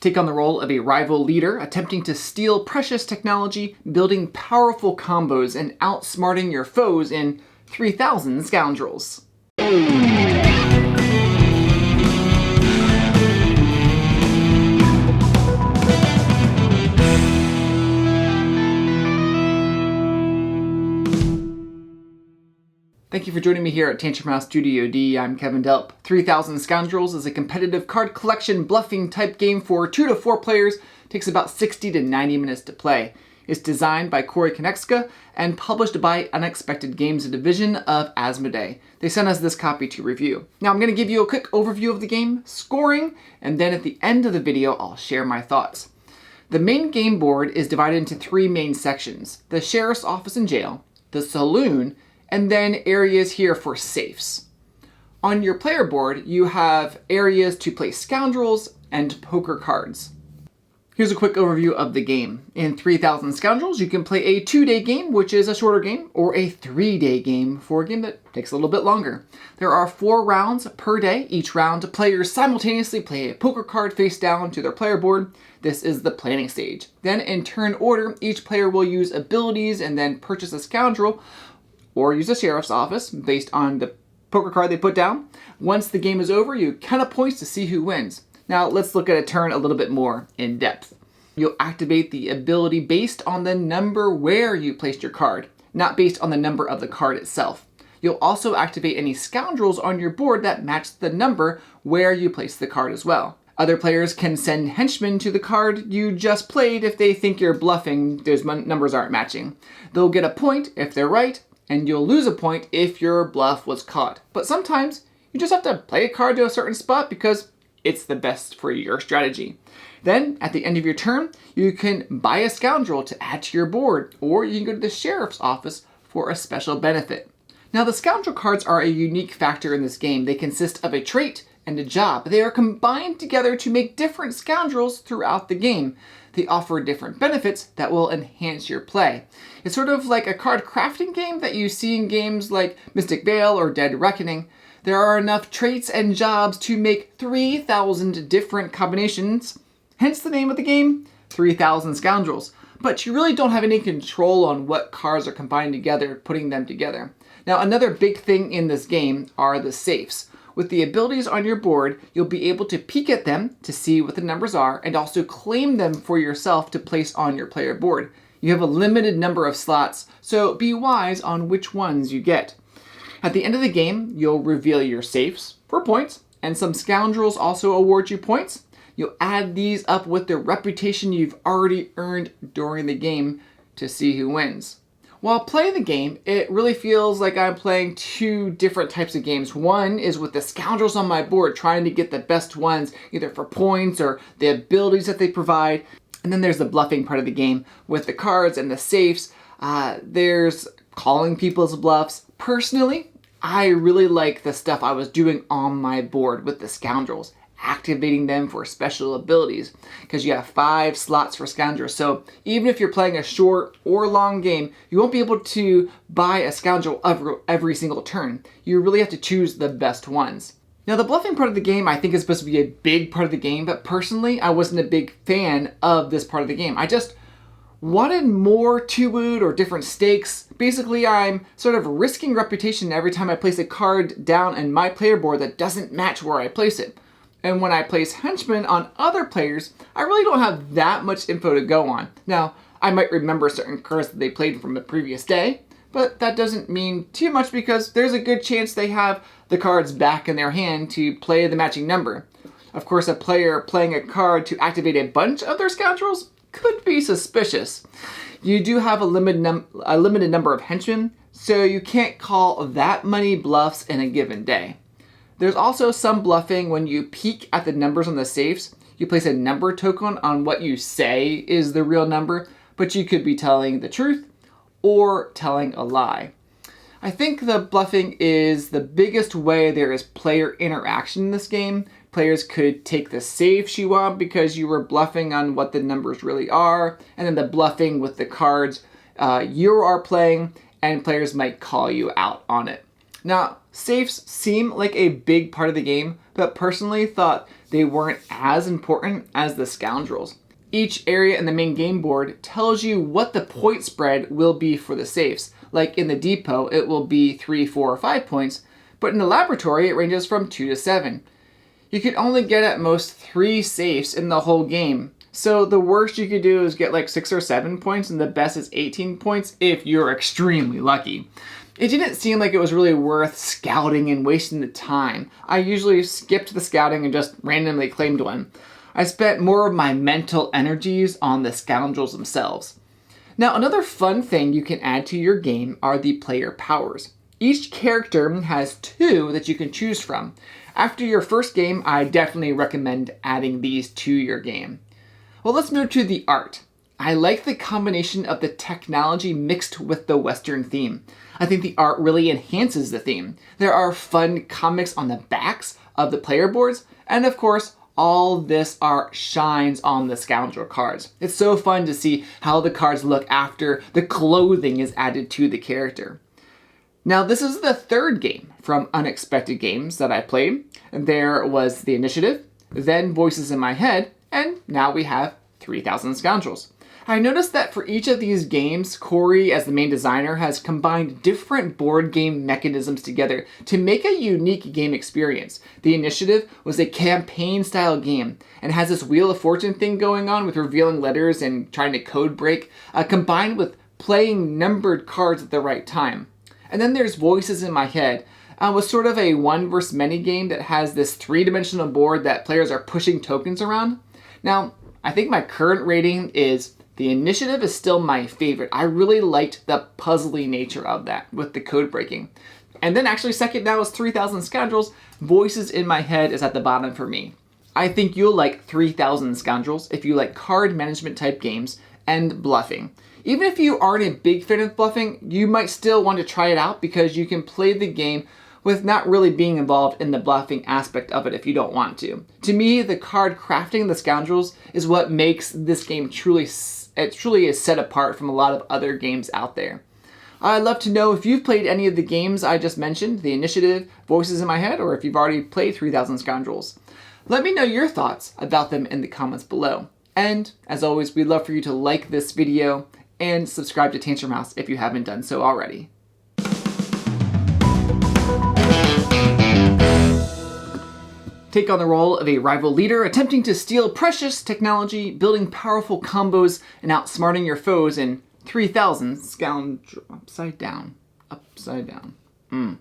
Take on the role of a rival leader, attempting to steal precious technology, building powerful combos, and outsmarting your foes in 3,000 Scoundrels. Thank you for joining me here at Tantrum House Studio D. I'm Kevin Delp. 3,000 Scoundrels is a competitive card collection bluffing type game for 2 to 4 players. It takes about 60 to 90 minutes to play. It's designed by Corey Konechska and published by Unexpected Games, a division of Asmodee. They sent us this copy to review. Now I'm going to give you a quick overview of the game, scoring, and then at the end of the video I'll share my thoughts. The main game board is divided into 3 main sections: the sheriff's office and jail, the saloon, and then areas here for safes. On your player board, you have areas to play Scoundrels and poker cards. Here's a quick overview of the game. In 3,000 Scoundrels, you can play a 2-day game, which is a shorter game, or a 3-day game for a game that takes a little bit longer. There are 4 rounds per day. Each round, players simultaneously play a poker card face down to their player board. This is the planning stage. Then in turn order, each player will use abilities and then purchase a Scoundrel, or use a sheriff's office based on the poker card they put down. Once the game is over, you count up points to see who wins. Now let's look at a turn a little bit more in depth. You'll activate the ability based on the number where you placed your card, not based on the number of the card itself. You'll also activate any Scoundrels on your board that match the number where you placed the card as well. Other players can send henchmen to the card you just played if they think you're bluffing, those numbers aren't matching. They'll get a point if they're right, and you'll lose a point if your bluff was caught. But sometimes you just have to play a card to a certain spot because it's the best for your strategy. Then, at the end of your turn, you can buy a Scoundrel to add to your board, or you can go to the sheriff's office for a special benefit. Now, the Scoundrel cards are a unique factor in this game. They consist of a trait and a job. They are combined together to make different Scoundrels throughout the game. They offer different benefits that will enhance your play. It's sort of like a card crafting game that you see in games like Mystic Vale or Dead Reckoning. There are enough traits and jobs to make 3,000 different combinations, hence the name of the game, 3,000 Scoundrels. But you really don't have any control on what cards are combined together, putting them together. Now, another big thing in this game are the safes. With the abilities on your board, you'll be able to peek at them to see what the numbers are and also claim them for yourself to place on your player board. You have a limited number of slots, so be wise on which ones you get. At the end of the game, you'll reveal your safes for points, and some Scoundrels also award you points. You'll add these up with the reputation you've already earned during the game to see who wins. While playing the game, it really feels like I'm playing 2 different types of games. One is with the Scoundrels on my board, trying to get the best ones, either for points or the abilities that they provide. And then there's the bluffing part of the game with the cards and the safes. There's calling people's bluffs. Personally, I really like the stuff I was doing on my board with the Scoundrels, activating them for special abilities, because you have 5 slots for Scoundrels. So even if you're playing a short or long game, you won't be able to buy a Scoundrel every single turn. You really have to choose the best ones. Now, the bluffing part of the game I think is supposed to be a big part of the game, but personally I wasn't a big fan of this part of the game. I just wanted more to-wood or different stakes. Basically, I'm sort of risking reputation every time I place a card down in my player board that doesn't match where I place it. And when I place henchmen on other players, I really don't have that much info to go on. Now, I might remember certain cards that they played from the previous day, but that doesn't mean too much because there's a good chance they have the cards back in their hand to play the matching number. Of course, a player playing a card to activate a bunch of their Scoundrels could be suspicious. You do have a limited number of henchmen, so you can't call that many bluffs in a given day. There's also some bluffing when you peek at the numbers on the safes. You place a number token on what you say is the real number, but you could be telling the truth or telling a lie. I think the bluffing is the biggest way there is player interaction in this game. Players could take the safes you want because you were bluffing on what the numbers really are, and then the bluffing with the cards you are playing, and players might call you out on it. Now, safes seem like a big part of the game, but personally thought they weren't as important as the Scoundrels. Each area in the main game board tells you what the point spread will be for the safes. Like in the depot, it will be 3, 4, or 5 points, but in the laboratory, it ranges from 2 to 7. You can only get at most 3 safes in the whole game, so the worst you could do is get like 6 or 7 points, and the best is 18 points if you're extremely lucky. It didn't seem like it was really worth scouting and wasting the time. I usually skipped the scouting and just randomly claimed one. I spent more of my mental energies on the Scoundrels themselves. Now, another fun thing you can add to your game are the player powers. Each character has 2 that you can choose from. After your first game, I definitely recommend adding these to your game. Well, let's move to the art. I like the combination of the technology mixed with the Western theme. I think the art really enhances the theme. There are fun comics on the backs of the player boards, and of course, all this art shines on the Scoundrel cards. It's so fun to see how the cards look after the clothing is added to the character. Now, this is the 3rd game from Unexpected Games that I played. There was the Initiative, then Voices in My Head, and now we have 3,000 Scoundrels. I noticed that for each of these games, Corey, as the main designer, has combined different board game mechanisms together to make a unique game experience. The Initiative was a campaign-style game and has this Wheel of Fortune thing going on with revealing letters and trying to code break, combined with playing numbered cards at the right time. And then there's Voices in My Head, was sort of a one versus many game that has this 3-dimensional board that players are pushing tokens around. Now, I think my current rating is the Initiative is still my favorite. I really liked the puzzly nature of that with the code breaking. And then actually second now is 3,000 Scoundrels. Voices in My Head is at the bottom for me. I think you'll like 3,000 Scoundrels if you like card management type games and bluffing. Even if you aren't a big fan of bluffing, you might still want to try it out because you can play the game with not really being involved in the bluffing aspect of it if you don't want to. To me, the card crafting the Scoundrels is what makes this game truly is set apart from a lot of other games out there. I'd love to know if you've played any of the games I just mentioned, the Initiative, Voices in My Head, or if you've already played 3,000 Scoundrels. Let me know your thoughts about them in the comments below. And, as always, we'd love for you to like this video and subscribe to Tantrum House if you haven't done so already. Take on the role of a rival leader, attempting to steal precious technology, building powerful combos, and outsmarting your foes in 3,000 Scoundrels. Upside down. Upside down.